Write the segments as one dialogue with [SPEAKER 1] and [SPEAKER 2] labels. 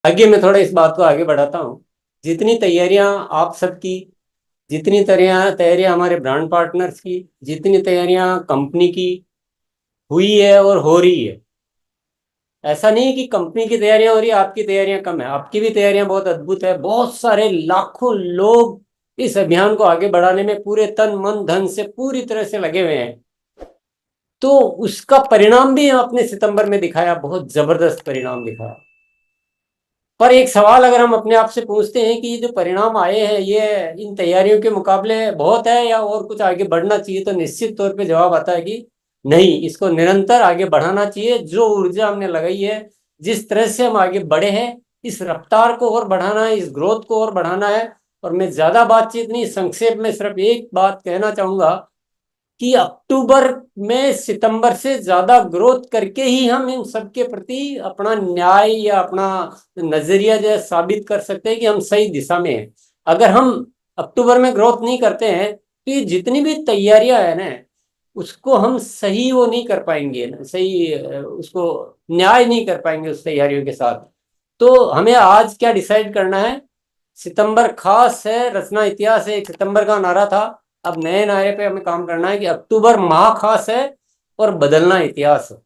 [SPEAKER 1] आगे मैं थोड़ा इस बात को आगे बढ़ाता हूँ। जितनी तैयारियां आप सबकी, जितनी तैयारियां हमारे ब्रांड पार्टनर्स की, जितनी तैयारियां कंपनी की हुई है और हो रही है, ऐसा नहीं है कि कंपनी की तैयारियां हो रही है आपकी तैयारियां कम है। आपकी भी तैयारियां बहुत अद्भुत है। बहुत सारे लाखों लोग इस अभियान को आगे बढ़ाने में पूरे तन मन धन से पूरी तरह से लगे हुए हैं। तो उसका परिणाम भी आपने सितंबर में दिखाया, बहुत जबरदस्त परिणाम दिखाया। पर एक सवाल अगर हम अपने आप से पूछते हैं कि ये जो परिणाम आए हैं ये इन तैयारियों के मुकाबले बहुत है या और कुछ आगे बढ़ना चाहिए, तो निश्चित तौर पे जवाब आता है कि नहीं, इसको निरंतर आगे बढ़ाना चाहिए। जो ऊर्जा हमने लगाई है, जिस तरह से हम आगे बढ़े हैं, इस रफ्तार को और बढ़ाना है, इस ग्रोथ को और बढ़ाना है। और मैं ज्यादा बातचीत नहीं, संक्षेप में सिर्फ एक बात कहना चाहूंगा कि अक्टूबर में सितंबर से ज्यादा ग्रोथ करके ही हम इन सबके प्रति अपना न्याय या अपना नजरिया जो है साबित कर सकते हैं कि हम सही दिशा में हैं। अगर हम अक्टूबर में ग्रोथ नहीं करते हैं तो ये जितनी भी तैयारियां है ना, उसको हम सही वो नहीं कर पाएंगे ना, सही उसको न्याय नहीं कर पाएंगे उस तैयारियों के साथ। तो हमें आज क्या डिसाइड करना है? सितंबर खास है, रचना इतिहास है, एक सितंबर का नारा था। अब नए नारे पे हमें काम करना है कि अक्टूबर माह खास है और बदलना इतिहास है।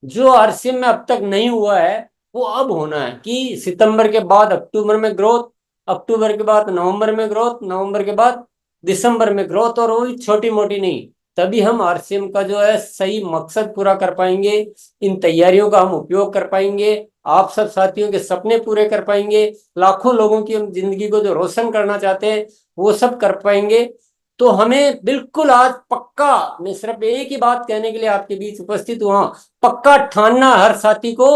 [SPEAKER 1] जो आरसीएम में अब तक नहीं हुआ है वो अब होना है कि सितंबर के बाद अक्टूबर में ग्रोथ, अक्टूबर के बाद नवंबर में ग्रोथ, नवंबर के बाद दिसंबर में ग्रोथ, और वो छोटी मोटी नहीं। तभी हम आरसीएम का जो है सही मकसद पूरा कर पाएंगे। इन तैयारियों का हम उपयोग कर पाएंगे, आप सब साथियों के सपने पूरे कर पाएंगे, लाखों लोगों की हम जिंदगी को जो रोशन करना चाहते हैं वो सब कर पाएंगे। तो हमें बिल्कुल आज पक्का, मैं सिर्फ एक ही बात कहने के लिए आपके बीच उपस्थित हुआ, पक्का ठानना हर साथी को,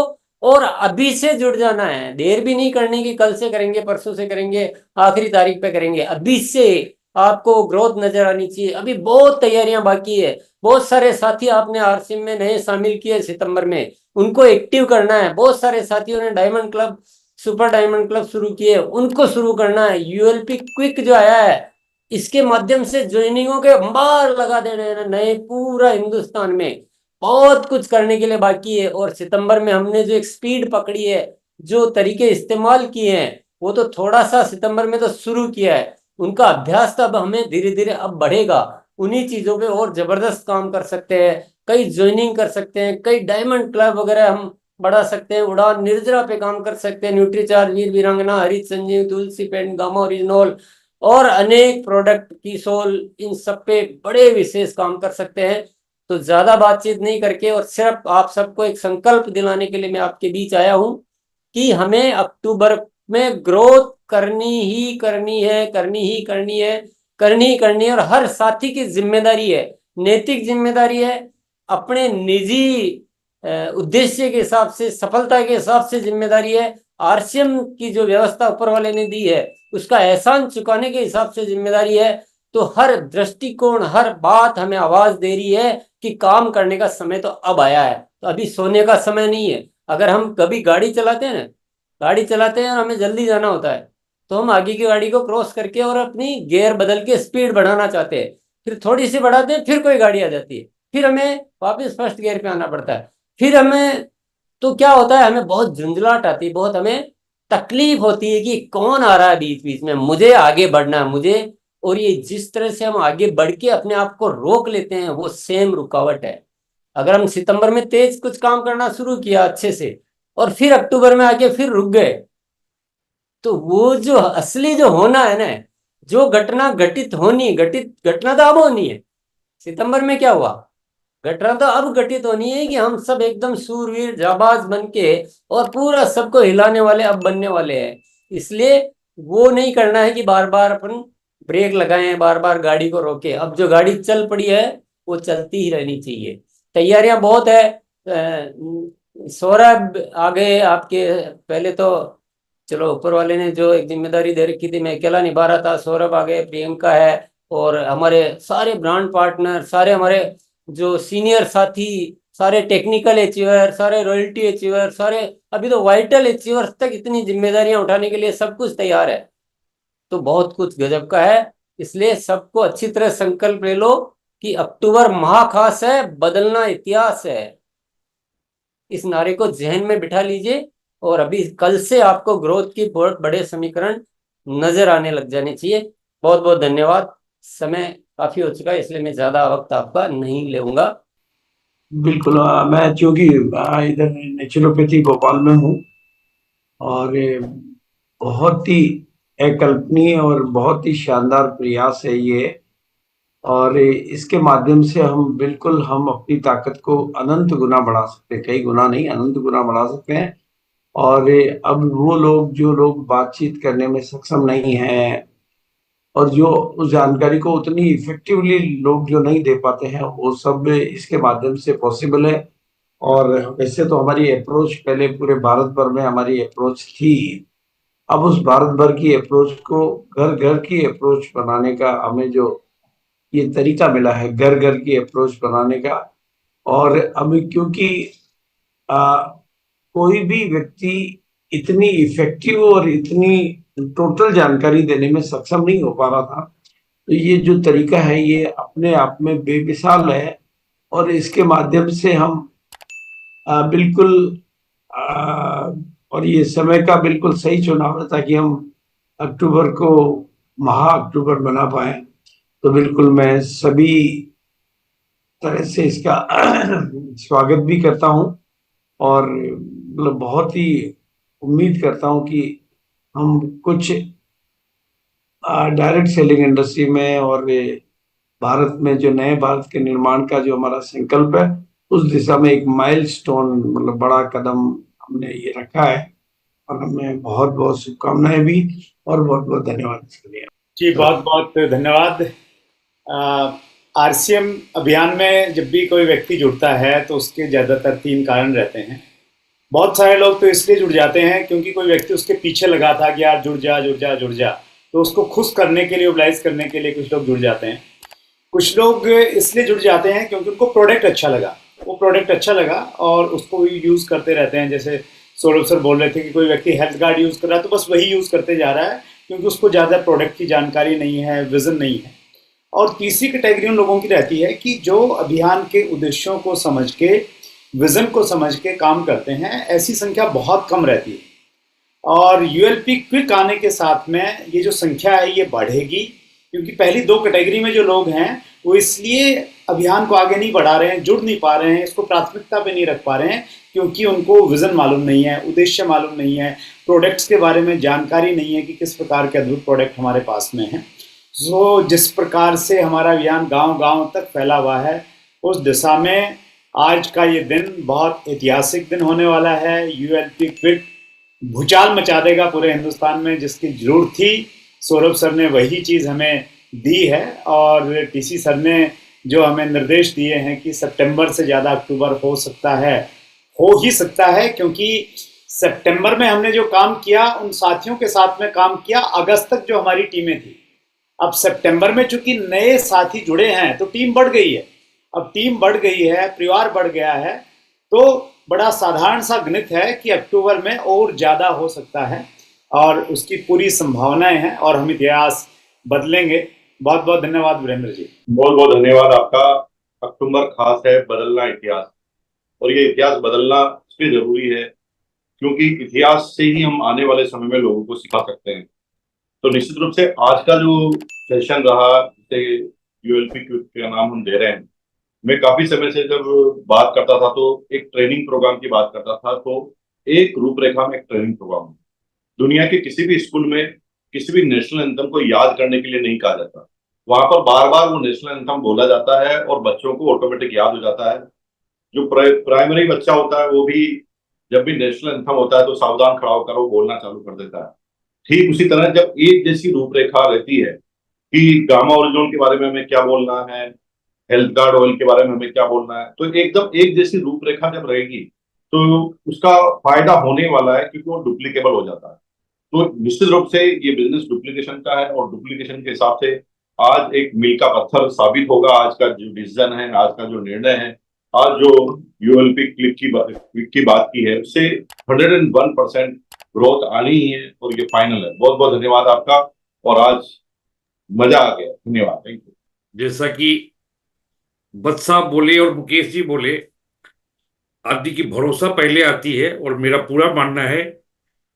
[SPEAKER 1] और अभी से जुड़ जाना है। देर भी नहीं करनी कि कल से करेंगे, परसों से करेंगे, आखिरी तारीख पे करेंगे। अभी से आपको ग्रोथ नजर आनी चाहिए। अभी बहुत तैयारियां बाकी है। बहुत सारे साथी आपने आरसीएम में नए शामिल किए सितंबर में, उनको एक्टिव करना है। बहुत सारे साथियों ने diamond club, super diamond club शुरू किए, उनको शुरू करना है। यूएलपी क्विक जो आया है, इसके माध्यम से ज्वाइनिंगों के अंबार लगा देने हैं नए पूरा हिंदुस्तान में। बहुत कुछ करने के लिए बाकी है। और सितंबर में हमने जो एक स्पीड पकड़ी है, जो तरीके इस्तेमाल किए हैं, वो तो थोड़ा सा सितंबर में तो शुरू किया है, उनका अभ्यास तो अब हमें धीरे धीरे अब बढ़ेगा। उन्हीं चीजों पे और जबरदस्त काम कर सकते हैं। कई ज्वाइनिंग कर सकते हैं, कई डायमंड क्लब वगैरह हम बढ़ा सकते हैं। उड़ान निर्जरा पे काम कर सकते हैं, न्यूट्रीचार्ज, वीर वीरांगना, हरित संजीव, तुलसी पेंट, गामा ओरिजिनल और अनेक प्रोडक्ट की सोल, इन सब पे बड़े विशेष काम कर सकते हैं। तो ज्यादा बातचीत नहीं करके और सिर्फ आप सबको एक संकल्प दिलाने के लिए मैं आपके बीच आया हूं कि हमें अक्टूबर में ग्रोथ करनी ही करनी है, करनी ही करनी है, करनी ही करनी है। और हर साथी की जिम्मेदारी है, नैतिक जिम्मेदारी है, अपने निजी उद्देश्य के हिसाब से, सफलता के हिसाब से जिम्मेदारी है। आरसीएम की जो व्यवस्था ऊपर वाले ने दी है उसका एहसान चुकाने के हिसाब से जिम्मेदारी है। तो हर दृष्टिकोण, हर बात हमें आवाज दे रही है कि काम करने का समय तो अब आया है। तो अभी सोने का समय नहीं है। अगर हम कभी गाड़ी चलाते हैं ना, गाड़ी चलाते हैं और हमें जल्दी जाना होता है, तो हम आगे की गाड़ी को क्रॉस करके और अपनी गियर बदल के स्पीड बढ़ाना चाहते हैं, फिर थोड़ी सी बढ़ाते हैं, फिर कोई गाड़ी आ जाती है, फिर हमें वापस फर्स्ट गियर पे आना पड़ता है। फिर हमें, तो क्या होता है, हमें बहुत झुंझलाहट आती है, बहुत हमें तकलीफ होती है कि कौन आ रहा है बीच बीच में, मुझे आगे बढ़ना है मुझे। और ये जिस तरह से हम आगे बढ़ के अपने आप को रोक लेते हैं वो सेम रुकावट है। अगर हम सितंबर में तेज कुछ काम करना शुरू किया अच्छे से और फिर अक्टूबर में आके फिर रुक गए, तो वो जो असली जो होना है ना, जो घटना घटित होनी, घटित घटना तो अब होनी है। सितंबर में क्या हुआ, घटना तो अब घटित होनी है कि हम सब एकदम सूरवीर जाबाज बन के और पूरा सबको हिलाने वाले अब बनने वाले हैं। इसलिए वो नहीं करना है कि बार बार अपन ब्रेक लगाएं, बार बार गाड़ी को रोके। अब जो गाड़ी चल पड़ी है वो चलती ही रहनी चाहिए। तैयारियां बहुत है। सौरभ आ गए आपके, पहले तो चलो ऊपर वाले ने जो एक जिम्मेदारी दे रखी थी मैं अकेला निभा रहा था। सौरभ आ गए, प्रियंका है, और हमारे सारे ब्रांड पार्टनर, सारे हमारे जो सीनियर साथी, सारे टेक्निकल अचीवर, सारे रॉयल्टी अचीवर, सारे अभी तो वाइटल अचीवर्स तक इतनी जिम्मेदारियां उठाने के लिए सब कुछ तैयार है। तो बहुत कुछ गजब का है। इसलिए सबको अच्छी तरह संकल्प ले लो कि अक्टूबर माह खास है, बदलना इतिहास है। इस नारे को जहन में बिठा लीजिए और अभी कल से आपको ग्रोथ की बहुत बड़े समीकरण नजर आने लग जाने चाहिए। बहुत बहुत धन्यवाद। समय काफी हो चुका है, इसलिए मैं ज्यादा वक्त आपका नहीं लूंगा।
[SPEAKER 2] बिल्कुल। मैं चूंकि इधर नेचुरोपैथी भोपाल में हूँ, और ये बहुत ही अकल्पनीय और बहुत ही शानदार प्रयास है ये। और इसके माध्यम से हम अपनी ताकत को अनंत गुना बढ़ा सकते हैं, कई गुना नहीं, अनंत गुना बढ़ा सकते हैं। और अब वो लोग जो लोग बातचीत करने में सक्षम नहीं हैं, और जो उस जानकारी को उतनी इफेक्टिवली लोग जो नहीं दे पाते हैं, वो सब इसके माध्यम से पॉसिबल है। और वैसे तो हमारी अप्रोच पहले पूरे भारत भर में हमारी अप्रोच थी। अब उस भारत भर की अप्रोच को घर घर की अप्रोच बनाने का हमें जो ये तरीका मिला है, घर घर की अप्रोच बनाने का। और अब क्योंकि आ, कोई भी व्यक्ति इतनी इफेक्टिव और इतनी टोटल जानकारी देने में सक्षम नहीं हो पा रहा था, तो ये जो तरीका है ये अपने आप में बेमिसाल है। और इसके माध्यम से हम बिल्कुल आ, और ये समय का बिल्कुल सही चुनाव है, ताकि हम अक्टूबर को महा अक्टूबर बना पाए। तो बिल्कुल मैं सभी तरह से इसका स्वागत भी करता हूँ। और मतलब बहुत ही उम्मीद करता हूँ कि हम कुछ डायरेक्ट सेलिंग इंडस्ट्री में और भारत में जो नए भारत के निर्माण का जो हमारा संकल्प है, उस दिशा में एक माइलस्टोन, मतलब बड़ा कदम हमने ये रखा है। और हमें बहुत बहुत शुभकामनाएं भी, और बहुत बहुत धन्यवाद इसके लिए।
[SPEAKER 3] जी,
[SPEAKER 2] तो
[SPEAKER 3] बहुत बहुत धन्यवाद। आरसीएम अभियान में जब भी कोई व्यक्ति जुड़ता है तो उसके ज़्यादातर 3 कारण रहते हैं। बहुत सारे लोग तो इसलिए जुड़ जाते हैं क्योंकि कोई व्यक्ति उसके पीछे लगा था कि यार जुड़ जा जुड़ जा जुड़ जा, तो उसको खुश करने के लिए, मोबिलाइज करने के लिए कुछ लोग जुड़ जाते हैं। कुछ लोग इसलिए जुड़ जाते हैं क्योंकि उनको प्रोडक्ट अच्छा लगा, वो प्रोडक्ट अच्छा लगा और उसको यूज़ करते रहते हैं। जैसे सौरभ सर बोल रहे थे कि कोई व्यक्ति हेल्थ कार्ड यूज़ कर रहा है तो बस वही यूज़ करते जा रहा है क्योंकि उसको ज़्यादा प्रोडक्ट की जानकारी नहीं है, विजन नहीं है। और तीसरी कैटेगरी उन लोगों की रहती है कि जो अभियान के उद्देश्यों को समझ के, विजन को समझ के काम करते हैं। ऐसी संख्या बहुत कम रहती है और यूएलपी क्विक आने के साथ में ये जो संख्या है ये बढ़ेगी, क्योंकि पहली 2 कैटेगरी में जो लोग हैं वो इसलिए अभियान को आगे नहीं बढ़ा रहे हैं, जुड़ नहीं पा रहे हैं, इसको प्राथमिकता पे नहीं रख पा रहे हैं क्योंकि उनको विजन मालूम नहीं है, उद्देश्य मालूम नहीं है, प्रोडक्ट्स के बारे में जानकारी नहीं है कि किस प्रकार के अद्भुत प्रोडक्ट हमारे पास में हैं। जिस प्रकार से हमारा अभियान गांव-गांव तक फैला हुआ है, उस दिशा में आज का ये दिन बहुत ऐतिहासिक दिन होने वाला है। यूएलपी क्विक भूचाल मचा देगा पूरे हिंदुस्तान में, जिसकी जरूरत थी सौरभ सर ने वही चीज़ हमें दी है। और टीसी सर ने जो हमें निर्देश दिए हैं कि सितंबर से ज़्यादा अक्टूबर हो सकता है, हो ही सकता है, क्योंकि सितंबर में हमने जो काम किया उन साथियों के साथ में काम किया अगस्त तक जो हमारी टीमें थी। अब सितंबर में चूंकि नए साथी जुड़े हैं तो टीम बढ़ गई है। अब टीम बढ़ गई है, परिवार बढ़ गया है, तो बड़ा साधारण सा गणित है कि अक्टूबर में और ज़्यादा हो सकता है और उसकी पूरी संभावनाएं हैं और हम इतिहास बदलेंगे। बहुत बहुत धन्यवाद वीरेंद्र जी।
[SPEAKER 4] बहुत बहुत धन्यवाद आपका। अक्टूबर खास है, बदलना इतिहास, और ये इतिहास बदलना इसलिए जरूरी है क्योंकि इतिहास से ही हम आने वाले समय में लोगों को सिखा सकते हैं। तो निश्चित रूप से आज का जो सेशन रहा, जिसे यूएलपी का नाम हम दे रहे हैं, मैं काफी समय से जब बात करता था तो एक ट्रेनिंग प्रोग्राम की बात करता था, तो एक रूपरेखा में एक ट्रेनिंग प्रोग्राम, दुनिया के किसी भी स्कूल में किसी भी नेशनल एंथम को याद करने के लिए नहीं कहा जाता। वहां पर बार बार वो नेशनल एंथम बोला जाता है और बच्चों को ऑटोमेटिक याद हो जाता है। जो प्राइमरी बच्चा होता है वो भी जब भी नेशनल एंथम होता है तो सावधान खड़ा होकर वो बोलना चालू कर देता है। ठीक उसी तरह जब एक जैसी रूपरेखा रहती है कि गामा ओरिजिन के बारे में हमें क्या बोलना है, हेल्थ कार्ड ऑयल के बारे में हमें क्या बोलना है, तो एकदम एक जैसी रूपरेखा जब रहेगी तो उसका फायदा होने वाला है, क्योंकि वो डुप्लीकेबल हो जाता है। तो निश्चित रूप से ये बिजनेस डुप्लीकेशन का है और डुप्लीकेशन के हिसाब से आज एक मील का पत्थर साबित होगा। आज का जो डिसीजन है, आज का जो निर्णय है, आज जो यूएलपी क्लिक की बात की है, उससे 101% ग्रोथ आनी ही है और ये फाइनल है। बहुत बहुत धन्यवाद आपका, और आज मजा आ गया। धन्यवाद, थैंक यू।
[SPEAKER 5] जैसा कि बत साहब बोले और मुकेश जी बोले, आदमी की भरोसा पहले आती है, और मेरा पूरा मानना है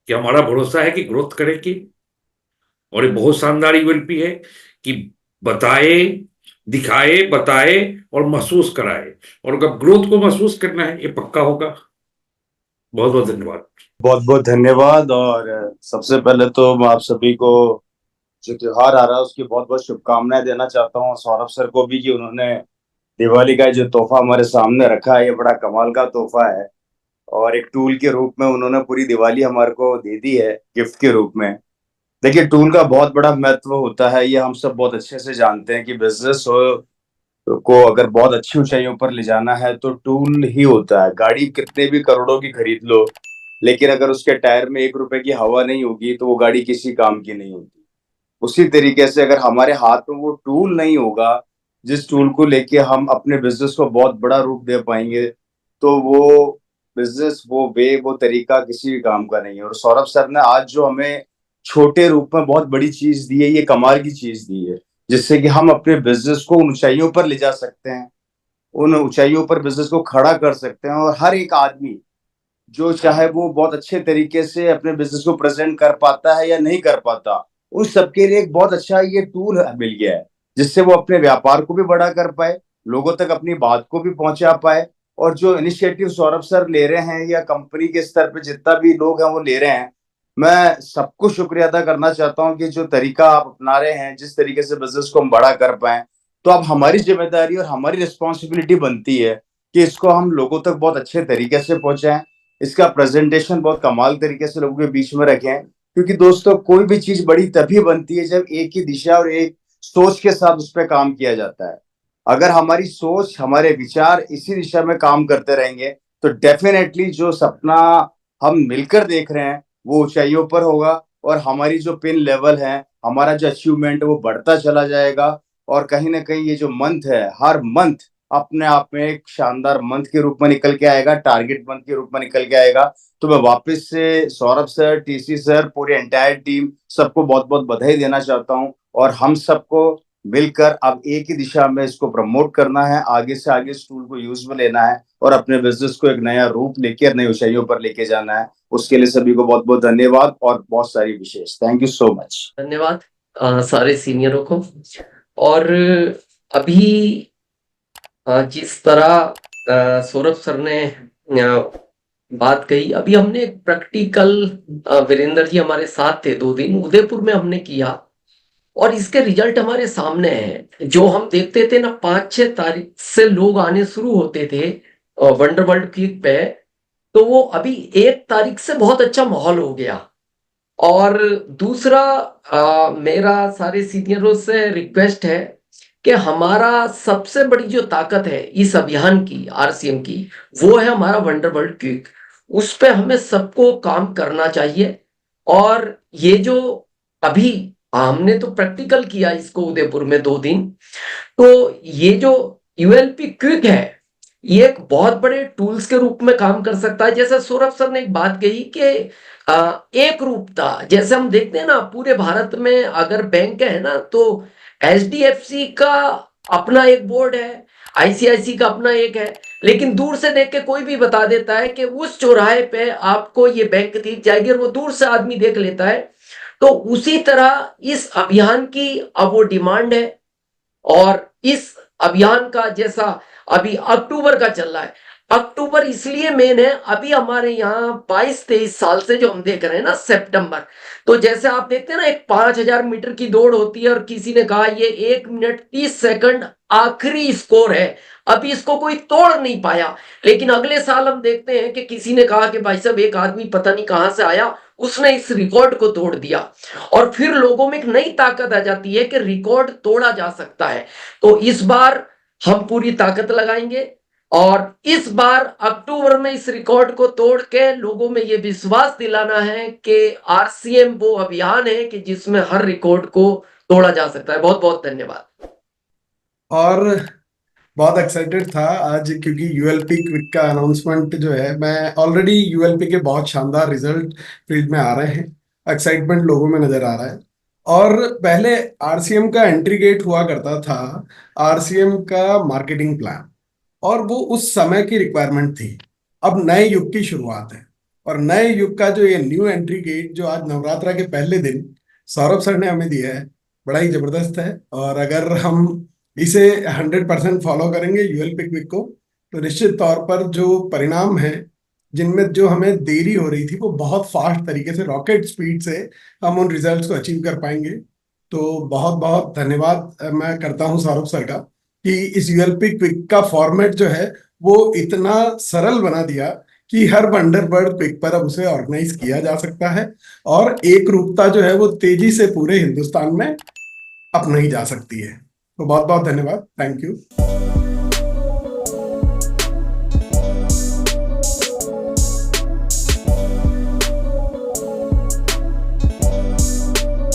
[SPEAKER 5] कि हमारा भरोसा है कि ग्रोथ करेगी। और ये बहुत शानदार यूएलपी है कि बताए, दिखाए, बताए और महसूस कराए। और अगर ग्रोथ को महसूस करना है, ये पक्का होगा। बहुत बहुत धन्यवाद।
[SPEAKER 6] बहुत बहुत धन्यवाद। और सबसे पहले तो मैं आप सभी को जो त्योहार आ रहा है उसकी बहुत बहुत शुभकामनाएं देना चाहता हूँ, सौरभ सर को भी, कि उन्होंने दिवाली का जो तोहफा हमारे सामने रखा है, ये बड़ा कमाल का तोहफा है। और एक टूल के रूप में उन्होंने पूरी दिवाली हमारे को दे दी है, गिफ्ट के रूप में। देखिए, टूल का बहुत बड़ा महत्व होता है, ये हम सब बहुत अच्छे से जानते हैं कि बिजनेस को अगर बहुत अच्छी ऊंचाइयों पर ले जाना है तो टूल ही होता है। गाड़ी कितने भी करोड़ों की खरीद लो, लेकिन अगर उसके टायर में 1 रुपए की हवा नहीं होगी तो वो गाड़ी किसी काम की नहीं होती। उसी तरीके से अगर हमारे हाथ में वो टूल नहीं होगा, जिस टूल को लेके हम अपने बिजनेस को बहुत बड़ा रूप दे पाएंगे, तो वो बिजनेस, वो तरीका किसी भी काम का नहीं है। और सौरभ सर ने आज जो हमें छोटे रूप में बहुत बड़ी चीज दी है, ये कमाल की चीज दी है, जिससे कि हम अपने बिजनेस को उन ऊंचाइयों पर ले जा सकते हैं, उन ऊंचाइयों पर बिजनेस को खड़ा कर सकते हैं। और हर एक आदमी जो चाहे वो बहुत अच्छे तरीके से अपने बिजनेस को प्रेजेंट कर पाता है या नहीं कर पाता, उन सबके लिए एक बहुत अच्छा ये टूल मिल गया है, जिससे वो अपने व्यापार को भी बड़ा कर पाए, लोगों तक अपनी बात को भी पहुंचा पाए। और जो इनिशिएटिव सौरभ सर ले रहे हैं या कंपनी के स्तर पे जितना भी लोग हैं वो ले रहे हैं, मैं सबको शुक्रिया अदा करना चाहता हूँ कि जो तरीका आप अपना रहे हैं, जिस तरीके से बिजनेस को हम बड़ा कर पाए। तो अब हमारी जिम्मेदारी और हमारी रिस्पॉन्सिबिलिटी बनती है कि इसको हम लोगों तक बहुत अच्छे तरीके से पहुंचाएं, इसका प्रेजेंटेशन बहुत कमाल तरीके से लोगों के बीच में रखें। क्योंकि दोस्तों, कोई भी चीज बड़ी तभी बनती है जब एक ही दिशा और एक सोच के साथ उस पर काम किया जाता है। अगर हमारी सोच, हमारे विचार इसी दिशा में काम करते रहेंगे तो डेफिनेटली जो सपना हम मिलकर देख रहे हैं वो ऊंचाइयों पर होगा, और हमारी जो पिन लेवल है, हमारा जो अचीवमेंट है वो बढ़ता चला जाएगा। और कहीं ना कहीं ये जो मंथ है, हर मंथ अपने आप में एक शानदार मंथ के रूप में निकल के आएगा, टारगेट मंथ के रूप में निकल के आएगा। तो मैं वापस से सौरभ सर, टीसी सर, पूरी एंटायर टीम, सबको बहुत बहुत बधाई देना चाहता हूं। और हम सबको मिलकर अब एक ही दिशा में इसको प्रमोट करना है, आगे से आगे इस टूल को यूज में लेना है और अपने बिजनेस को एक नया रूप लेके नई ऊंचाइयों पर लेके जाना है। उसके लिए सभी को बहुत बहुत धन्यवाद और बहुत सारी विशेष थैंक यू सो मच।
[SPEAKER 7] धन्यवाद सारे सीनियरों को। और अभी जिस तरह सौरभ सर ने बात कही, अभी हमने एक प्रैक्टिकल, वीरेंद्र जी हमारे साथ थे 2 दिन, उदयपुर में हमने किया और इसके रिजल्ट हमारे सामने हैं। जो हम देखते थे ना, 5-6 तारीख से लोग आने शुरू होते थे वंडर वर्ल्ड क्विक पे, तो वो अभी 1 तारीख से बहुत अच्छा माहौल हो गया। और दूसरा, मेरा सारे सीनियरों से रिक्वेस्ट है कि हमारा सबसे बड़ी जो ताकत है इस अभियान की, आरसीएम की, वो है हमारा वंडर वर्ल्ड क्विक। उस पे हमें सबको काम करना चाहिए। और ये जो अभी हमने तो प्रैक्टिकल किया इसको उदयपुर में 2 दिन, तो ये जो यूएलपी क्विक है ये एक बहुत बड़े टूल्स के रूप में काम कर सकता है। जैसे सौरभ सर ने एक बात कही कि एक रूपता, जैसे हम देखते हैं ना पूरे भारत में अगर बैंक है ना, तो एचडीएफसी का अपना एक बोर्ड है, आईसीआईसी का अपना एक है, लेकिन दूर से देख के कोई भी बता देता है कि उस चौराहे पे आपको ये बैंक दिख जाएगी, और वो दूर से आदमी देख लेता है। तो उसी तरह इस अभियान की अब वो डिमांड है। और इस अभियान का जैसा अभी अक्टूबर का चल रहा है, अक्टूबर इसलिए मेन है, अभी हमारे यहाँ 22-23 साल से जो हम देख रहे हैं ना सितंबर, तो जैसे आप देखते हैं ना एक 5000 मीटर की दौड़ होती है और किसी ने कहा ये 1 मिनट 30 सेकंड आखिरी स्कोर है, अभी इसको कोई तोड़ नहीं पाया। लेकिन अगले साल हम देखते हैं कि किसी ने कहा कि भाई साहब एक आदमी पता नहीं कहां से आया, उसने इस रिकॉर्ड को तोड़ दिया। और फिर लोगों में एक नई ताकत आ जाती है कि रिकॉर्ड तोड़ा जा सकता है। तो इस बार हम पूरी ताकत लगाएंगे और इस बार अक्टूबर में इस रिकॉर्ड को तोड़ के लोगों में ये विश्वास दिलाना है कि आरसीएम वो अभियान है कि जिसमें हर रिकॉर्ड को तोड़ा जा सकता है। बहुत बहुत धन्यवाद।
[SPEAKER 8] और बहुत एक्साइटेड था आज, क्योंकि यूएलपी क्विक का अनाउंसमेंट जो है, मैं ऑलरेडी यूएलपी के बहुत शानदार रिजल्ट फील्ड में आ रहे हैं, एक्साइटमेंट लोगों में नजर आ रहा है। और पहले आरसीएम का एंट्री गेट हुआ करता था, आरसीएम का मार्केटिंग प्लान, और वो उस समय की रिक्वायरमेंट थी। अब नए युग की शुरुआत है। और नए युग का जो ये न्यू एंट्री गेट जो आज नवरात्रा के पहले दिन सौरभ सर ने हमें दिया है, बड़ा ही जबरदस्त है। और अगर हम इसे 100% फॉलो करेंगे यूएल पिकविक को, तो निश्चित तौर पर जो परिणाम है, जिनमें जो हमें देरी हो रही थी, वो बहुत फास्ट तरीके से, रॉकेट स्पीड से हम उन रिजल्ट्स को अचीव कर पाएंगे। तो बहुत बहुत धन्यवाद मैं करता हूं सौरभ सर का कि इस यूएलपी क्विक का फॉर्मेट जो है वो इतना सरल बना दिया कि हर वंडरबर्ड क्विक पर अब उसे ऑर्गेनाइज किया जा सकता है और एक रूपता जो है वो तेजी से पूरे हिंदुस्तान में अपनाई जा सकती है। तो बहुत बहुत धन्यवाद, थैंक यू।